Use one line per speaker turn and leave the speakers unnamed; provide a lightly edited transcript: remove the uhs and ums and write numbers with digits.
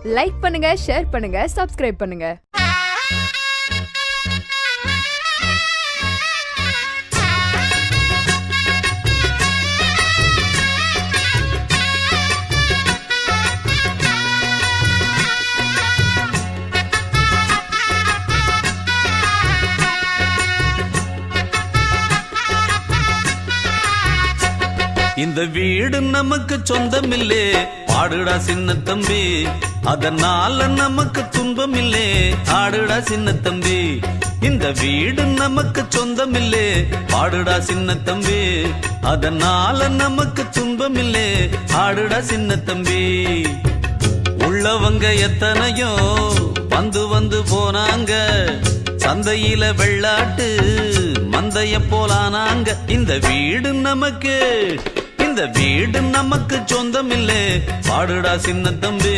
Like பண்ணுங்க, share பண்ணுங்க, subscribe பண்ணுங்க.
இந்த வீடு நமக்கு சொந்தமில்லே, பாடுடா சின்ன தம்பி. அதனால நமக்கு துன்பமில்லே, ஆடுடா சின்ன தம்பி. இந்த வீடு நமக்கு சொந்தமில்லே, பாடுடா சின்ன தம்பி. அதனால நமக்கு துன்பமில்லே, ஆடுடா சின்ன தம்பி. உள்ளவங்க எத்தனையோ வந்து வந்து போனாங்க, சந்தையில வெள்ளாட்டு மந்தைய போலானாங்க. இந்த வீடு நமக்கு சொந்தமில்லே, பாடுடா சின்ன தம்பி.